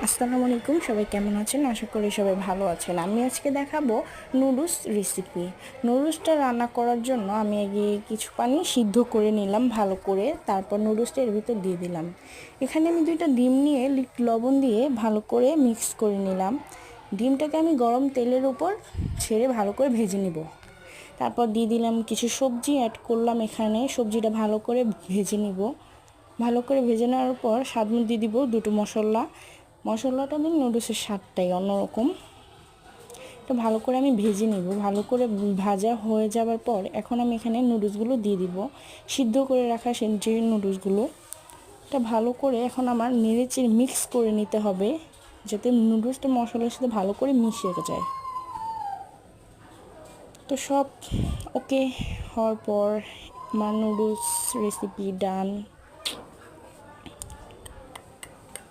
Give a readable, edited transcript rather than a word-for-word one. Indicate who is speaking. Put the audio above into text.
Speaker 1: আসসালামু আলাইকুম, সবাই কেমন আছেন? আশা করি সবাই ভালো আছেন। আমি আজকে দেখাবো নুডলস রেসিপি। নুডলসটা রান্না করার জন্য আমি আগে কিছু পানি সিদ্ধ করে নিলাম ভালো করে, তারপর নুডলসটা এর ভিতর দিয়ে দিলাম। এখানে আমি 2টা ডিম নিয়ে লবণ দিয়ে ভালো করে মিক্স করে নিলাম। ডিমটাকে আমি গরম তেলের উপর ছেড়ে ভালো করে ভেজে নিব। তারপর দিয়ে দিলাম কিছু সবজি অ্যাড করলাম, এখানে সবজিটা ভালো করে ভেজে নিব। ভালো করে ভেজে নেওয়ার পর স্বাদ মতো দিয়ে দিব 2টো মশলাটা দিন নুডলসের স্বাদটাই অন্যরকম। তো ভালো করে আমি ভেজে নিব। ভালো করে ভাজা হয়ে যাওয়ার পর এখন আমি এখানে নুডলসগুলো দিয়ে দিব, সিদ্ধ করে রাখা যে নুডলসগুলো। এটা ভালো করে এখন আমার নেড়েচেড়ে মিক্স করে নিতে হবে, যাতে নুডলসটা মশলার সাথে ভালো করে মিশে যায়। তো সব ওকে হওয়ার পর আমার নুডলস রেসিপি ডান।